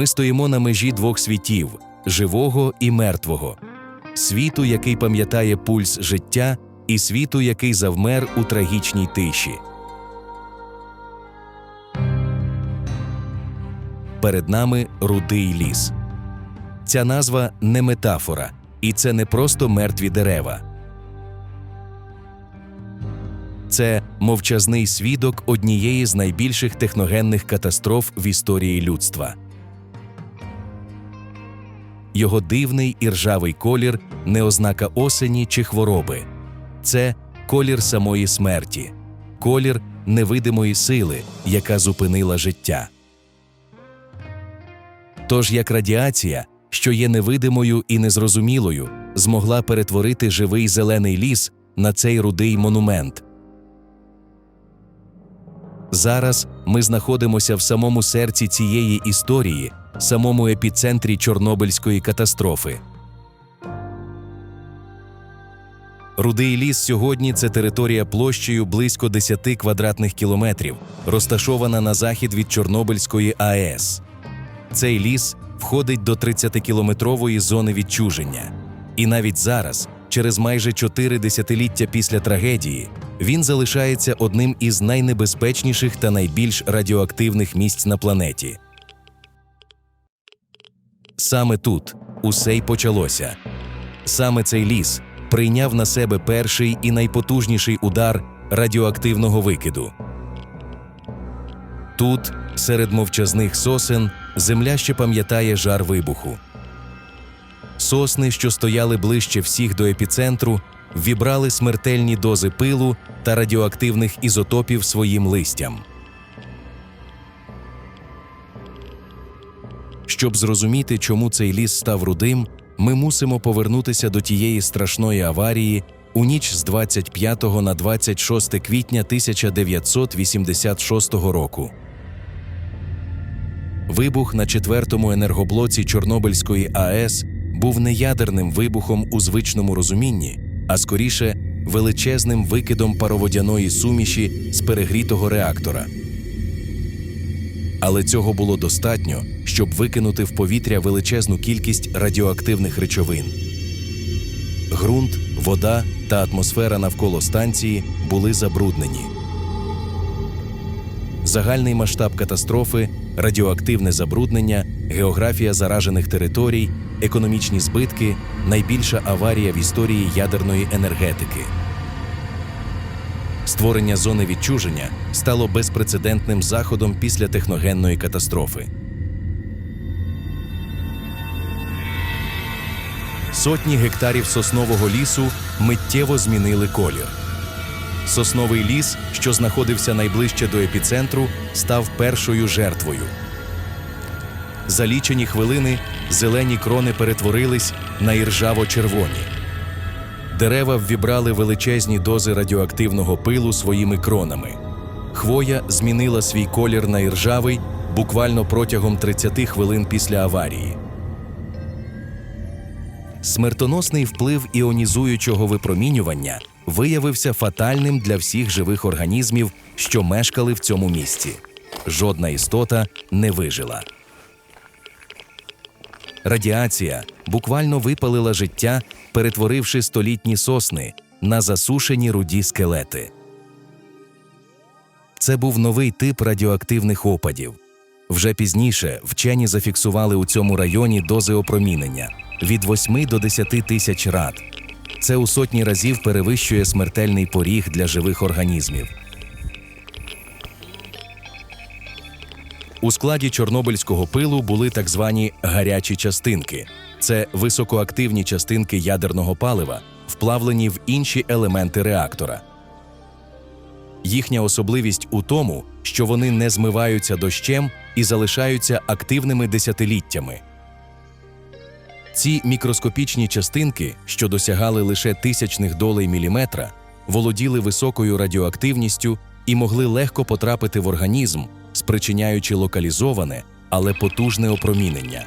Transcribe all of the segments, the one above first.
Ми стоїмо на межі двох світів – живого і мертвого. Світу, який пам'ятає пульс життя, і світу, який завмер у трагічній тиші. Перед нами рудий ліс. Ця назва не метафора, і це не просто мертві дерева. Це мовчазний свідок однієї з найбільших техногенних катастроф в історії людства. Його дивний і ржавий колір – не ознака осені чи хвороби. Це колір самої смерті, колір невидимої сили, яка зупинила життя. Тож як радіація, що є невидимою і незрозумілою, змогла перетворити живий зелений ліс на цей рудий монумент. Зараз ми знаходимося в самому серці цієї історії, самому епіцентрі Чорнобильської катастрофи. Рудий ліс сьогодні – це територія площею близько 10 квадратних кілометрів, розташована на захід від Чорнобильської АЕС. Цей ліс входить до 30-кілометрової зони відчуження. І навіть зараз, через майже 4 десятиліття після трагедії, він залишається одним із найнебезпечніших та найбільш радіоактивних місць на планеті. Саме тут усе й почалося. Саме цей ліс прийняв на себе перший і найпотужніший удар радіоактивного викиду. Тут, серед мовчазних сосен, земля ще пам'ятає жар вибуху. Сосни, що стояли ближче всіх до епіцентру, ввібрали смертельні дози пилу та радіоактивних ізотопів своїм листям. Щоб зрозуміти, чому цей ліс став рудим, ми мусимо повернутися до тієї страшної аварії у ніч з 25 на 26 квітня 1986 року. Вибух на 4-му енергоблоці Чорнобильської АЕС був не ядерним вибухом у звичному розумінні, а скоріше величезним викидом пароводяної суміші з перегрітого реактора. Але цього було достатньо, щоб викинути в повітря величезну кількість радіоактивних речовин. Ґрунт, вода та атмосфера навколо станції були забруднені. Загальний масштаб катастрофи, радіоактивне забруднення, географія заражених територій, економічні збитки – найбільша аварія в історії ядерної енергетики. Створення зони відчуження стало безпрецедентним заходом після техногенної катастрофи. Сотні гектарів соснового лісу миттєво змінили колір. Сосновий ліс, що знаходився найближче до епіцентру, став першою жертвою. За лічені хвилини зелені крони перетворились на іржаво-червоні. Дерева ввібрали величезні дози радіоактивного пилу своїми кронами. Хвоя змінила свій колір на іржавий буквально протягом 30 хвилин після аварії. Смертоносний вплив іонізуючого випромінювання виявився фатальним для всіх живих організмів, що мешкали в цьому місці. Жодна істота не вижила. Радіація буквально випалила життя, перетворивши столітні сосни на засушені руді скелети. Це був новий тип радіоактивних опадів. Вже пізніше вчені зафіксували у цьому районі дози опромінення – від 8 до 10 тисяч рад. Це у сотні разів перевищує смертельний поріг для живих організмів. У складі чорнобильського пилу були так звані гарячі частинки. Це високоактивні частинки ядерного палива, вплавлені в інші елементи реактора. Їхня особливість у тому, що вони не змиваються дощем і залишаються активними десятиліттями. Ці мікроскопічні частинки, що досягали лише тисячних долей міліметра, володіли високою радіоактивністю і могли легко потрапити в організм, спричиняючи локалізоване, але потужне опромінення.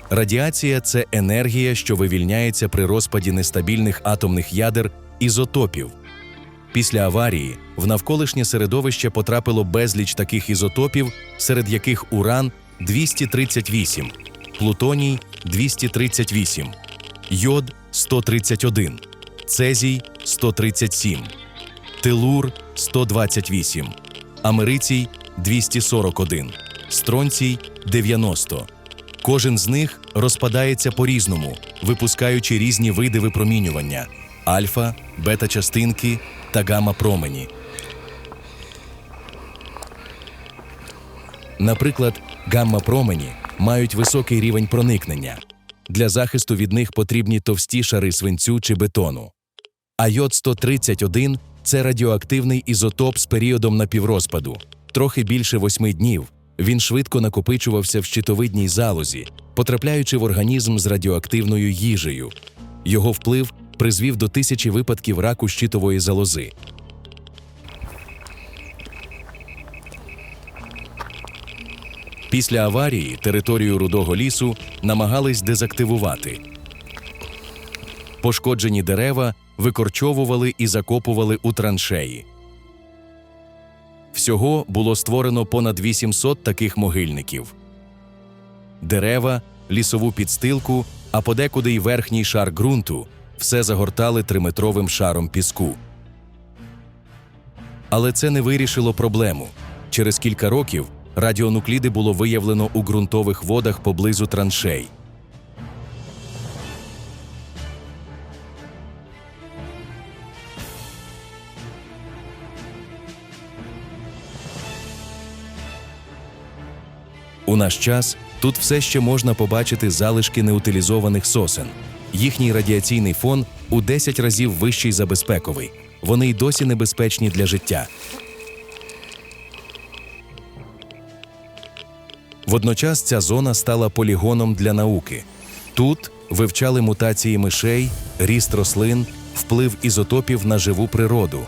Радіація – це енергія, що вивільняється при розпаді нестабільних атомних ядер ізотопів. Після аварії в навколишнє середовище потрапило безліч таких ізотопів, серед яких уран – 238, плутоній – 238, йод – 131, цезій – 137, телур – 128, америцій – 241, стронцій – 90. Кожен з них розпадається по-різному, випускаючи різні види випромінювання – альфа, бета-частинки та гамма-промені. Наприклад, гамма-промені мають високий рівень проникнення. Для захисту від них потрібні товсті шари свинцю чи бетону. А йод-131 – це радіоактивний ізотоп з періодом напіврозпаду. Трохи більше 8 днів. Він швидко накопичувався в щитовидній залозі, потрапляючи в організм з радіоактивною їжею. Його вплив призвів до 1000 випадків раку щитової залози. Після аварії територію Рудого лісу намагались дезактивувати. Пошкоджені дерева викорчовували і закопували у траншеї. Всього було створено понад 800 таких могильників. Дерева, лісову підстилку, а подекуди й верхній шар ґрунту – все загортали 3-метровим шаром піску. Але це не вирішило проблему. Через кілька років радіонукліди було виявлено у ґрунтових водах поблизу траншей. У наш час тут все ще можна побачити залишки неутилізованих сосен. Їхній радіаційний фон у 10 разів вищий за безпековий. Вони й досі небезпечні для життя. Водночас ця зона стала полігоном для науки. Тут вивчали мутації мишей, ріст рослин, вплив ізотопів на живу природу.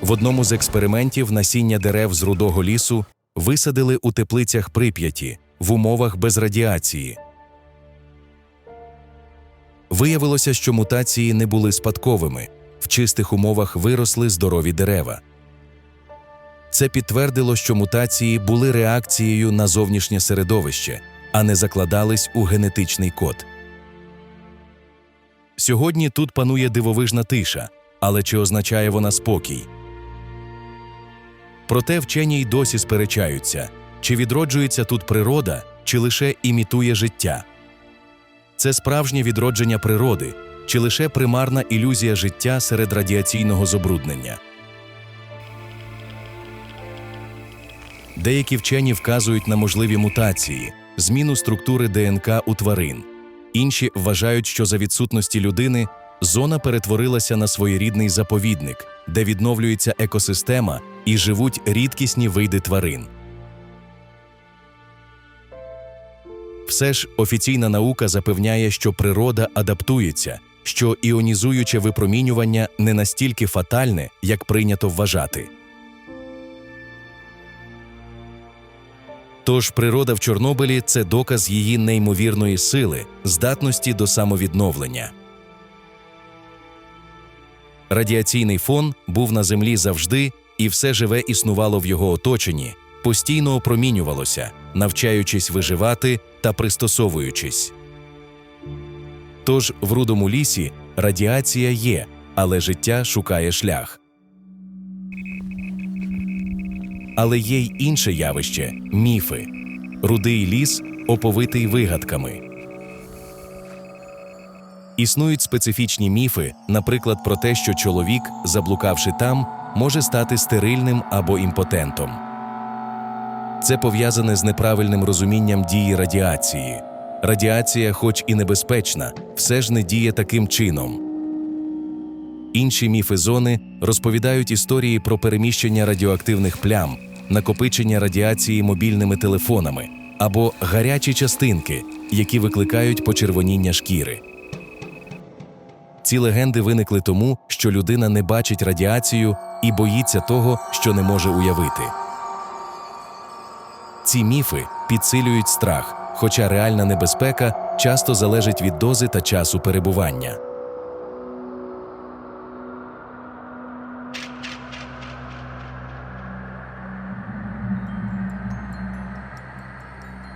В одному з експериментів насіння дерев з Рудого лісу висадили у теплицях Прип'яті, в умовах без радіації. Виявилося, що мутації не були спадковими, в чистих умовах виросли здорові дерева. Це підтвердило, що мутації були реакцією на зовнішнє середовище, а не закладались у генетичний код. Сьогодні тут панує дивовижна тиша, але чи означає вона спокій? Проте вчені й досі сперечаються, чи відроджується тут природа, чи лише імітує життя. Це справжнє відродження природи, чи лише примарна ілюзія життя серед радіаційного забруднення. Деякі вчені вказують на можливі мутації, зміну структури ДНК у тварин. Інші вважають, що за відсутності людини зона перетворилася на своєрідний заповідник, де відновлюється екосистема і живуть рідкісні види тварин. Все ж офіційна наука запевняє, що природа адаптується, що іонізуюче випромінювання не настільки фатальне, як прийнято вважати. Тож природа в Чорнобилі – це доказ її неймовірної сили, здатності до самовідновлення. Радіаційний фон був на Землі завжди, і все живе існувало в його оточенні, постійно опромінювалося, навчаючись виживати та пристосовуючись. Тож в Рудому лісі радіація є, але життя шукає шлях. Але є й інше явище – міфи. Рудий ліс оповитий вигадками. Існують специфічні міфи, наприклад, про те, що чоловік, заблукавши там, може стати стерильним або імпотентом. Це пов'язане з неправильним розумінням дії радіації. Радіація, хоч і небезпечна, все ж не діє таким чином. Інші міфи зони розповідають історії про переміщення радіоактивних плям, накопичення радіації мобільними телефонами або гарячі частинки, які викликають почервоніння шкіри. Ці легенди виникли тому, що людина не бачить радіацію і боїться того, що не може уявити. Ці міфи підсилюють страх, хоча реальна небезпека часто залежить від дози та часу перебування.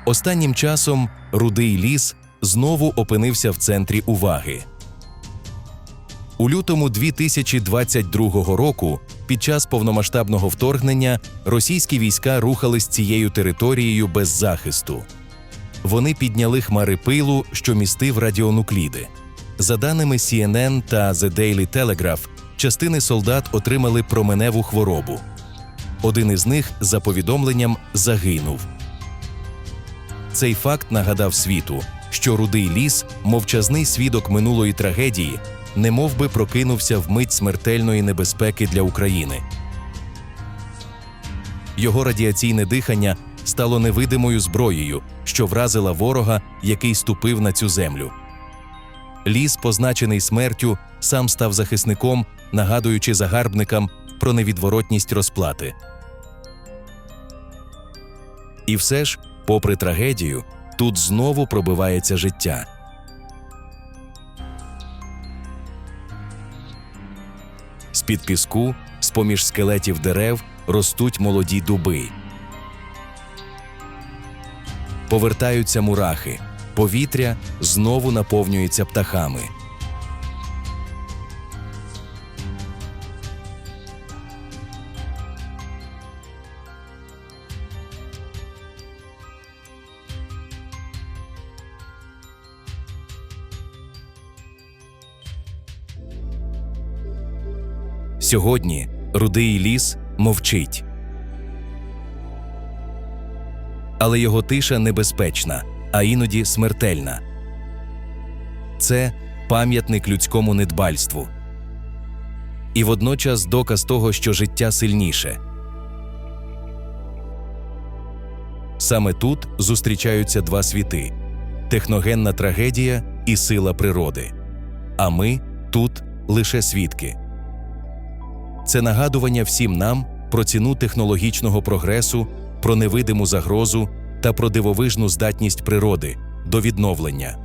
Останнім часом Рудий ліс знову опинився в центрі уваги. У лютому 2022 року, під час повномасштабного вторгнення, російські війська рухались цією територією без захисту. Вони підняли хмари пилу, що містив радіонукліди. За даними CNN та The Daily Telegraph, частини солдат отримали променеву хворобу. Один із них, за повідомленням, загинув. Цей факт нагадав світу, що Рудий ліс, мовчазний свідок минулої трагедії, немовби прокинувся в мить смертельної небезпеки для України. Його радіаційне дихання стало невидимою зброєю, що вразила ворога, який ступив на цю землю. Ліс, позначений смертю, сам став захисником, нагадуючи загарбникам про невідворотність розплати. І все ж, попри трагедію, тут знову пробивається життя. З-під піску, з-поміж скелетів дерев, ростуть молоді дуби. Повертаються мурахи, повітря знову наповнюється птахами. Сьогодні Рудий ліс мовчить. Але його тиша небезпечна, а іноді смертельна. Це пам'ятник людському недбальству. І водночас доказ того, що життя сильніше. Саме тут зустрічаються два світи – техногенна трагедія і сила природи. А ми тут лише свідки. Це нагадування всім нам про ціну технологічного прогресу, про невидиму загрозу та про дивовижну здатність природи до відновлення.